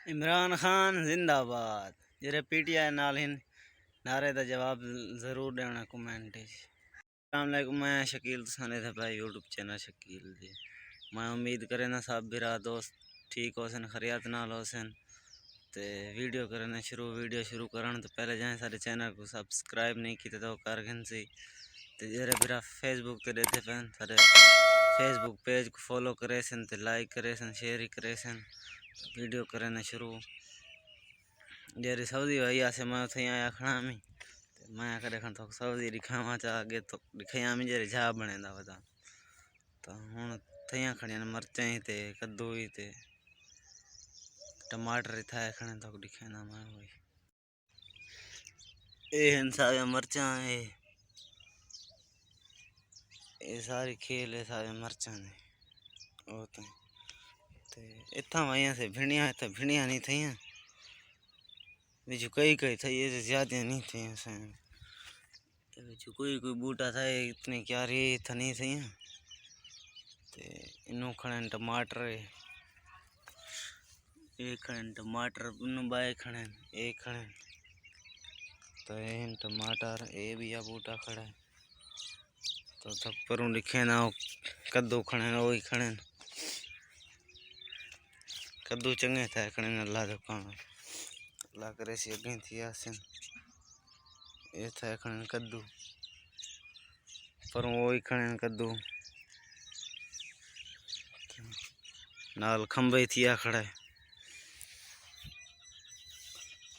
इमरान खान जिंदाबाद जेरे पीटीआई नाल हिन नारे दा जवाब जरूर देना कमेंट च। अस्सलाम वालेकुम, मैं शकील तुसाने थे भाई यूट्यूब चैनल शकील जी। मैं उम्मीद करे ना सब बिरा दोस्त ठीक होसन खरियात नाल होसन। ते वीडियो शुरू करन तो पहले जाए सारे चैनल को सब्सक्राइब नहीं किया तो कर सी। ते जेरे बिरा फेसबुक ते देते पैन सारे फेसबुक पेज को फॉलो करे सन, ते लाइक करे सन, शेयर ही करे सन। वीडियो करना शुरू जेरी सऊदी भाई आसे मैं थे आया खड़ा में मैं करे खन तो सऊदी दिखावा चा आगे तो दिखाया में जेरी जा बनेदा बता तो हुन थैया खड़िया मरचा ही ते कद्दू ही ते टमाटर ही था खने तो दिखाना मैं वही ए सारे मरचा है ये सारी खेल है सारे मरचा ने ओ ते इतना वहीं से भिड़िया नहीं थी बिजू कई था ये ज्यादा नहीं थे बिजू कोई बूटा था इतने क्या रे था नहीं थी ते इनू खड़े टमाटर एक खड़े टमाटर इनू बाए खड़े एक खड़े तो इन टमाटर ए भी आ बूटा खड़ा है तो थप्पर लिखे ना कद्दू खड़े वही खड़े कद्दू चंगे था खड़े अल्लाह दुकान अल्लाह करे सी अगे थी आसन ये था खड़े कद्दू पर वही खड़े कद्दू नाल खंबे थिया खड़ा है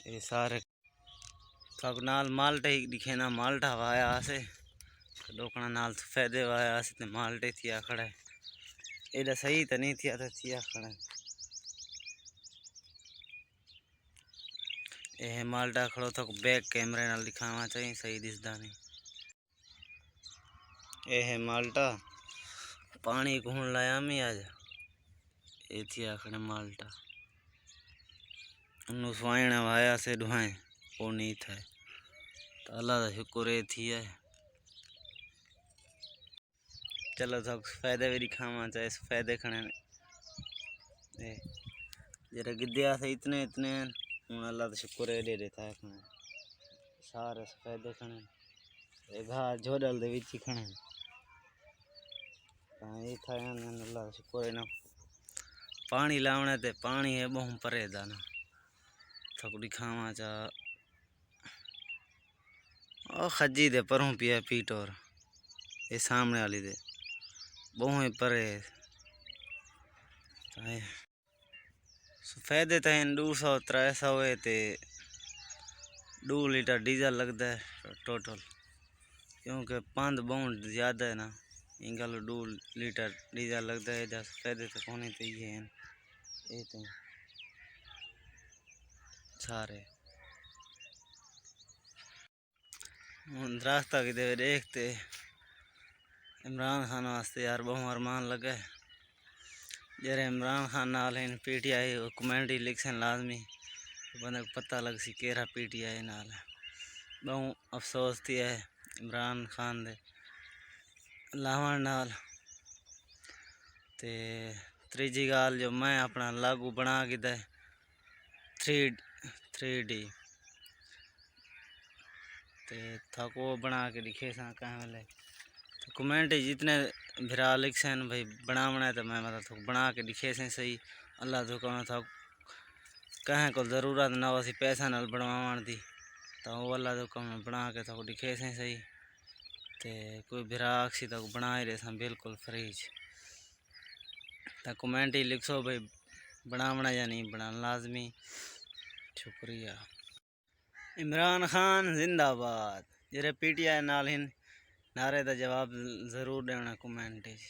ये सारे थक नाल माल्टे ही दिखे ना माल्टा वाया से डोकना नाल फायदे वाया से माल्टे थिया खड़ा है एडा सही तो नहीं थिया खड़ा है ये माल्टा खड़ो तो बैक कैमरे नाल दिखावा चाहिए सही दिसदा नहीं ये है माल्टा पानी घून लाया मैं आज ये थिया खड़े माल्टा उन्नु स्वाइना वाया से ढुआए वो नहीं था तो अल्लाह का शुक्र ये थी है चलो तो फायदे भी दिखावा चाहे फायदे खड़े जरा गिद्दिया से इतने इतने अल्लाह का शुक्र है दे देता है खड़े सारे फायदे खड़े घास झोडल दे विच खड़े ये था अल्लाह का शुक्र है ना पानी लावने ते पानी है बहु परे दाना थक दिखावा चा ओ खजी दे परों पिया पीट और ये सामने वाली दे बहु ही परे फायदे तो हैं 200-300 है ते 2 लीटर डीजल लगता है टोटल क्योंकि पांद बहुत ज़्यादा है ना इंगल 2 लीटर डीजल लगता है जैसे फायदे तो होने चाहिए हैं ये तो सारे रास्ता की देखते इमरान खान वास्ते यार बहु अरमान लगे जरे इमरान खान नाल पीटीआई कमेंट लिख सन लाजमी बंदे को पता लग सी केरा पीटीआई नाल बहु अफसोस थी है इमरान खान दे लावण नाल ते त्रीजी गाल जो मैं अपना लागू बना के दे 3D ते थको बना के दिखे सा कहाँ वाले तो कमेंट जितने भिरा लिख सन भाई बनावना है तो मैं मतलब थोक बना के दिखे से सही अल्लाह तो कहना था कहें को ज़रूरत ना वैसी पैसा नाल बनवाण दी तो वो अल्लाह तो कहना बना के थोक दिखे से सही ते कोई भिरा अक्सी तक बना ही रहे बिल्कुल फ्रीज तो कमेंट ही लिखो भाई बनावना या नहीं बनाना लाजमी शुक्रिया। इमरान खान जिंदाबाद जेरे पीटीआई नाल हिन नारे दा जवाब जरूर देना कमेंट च।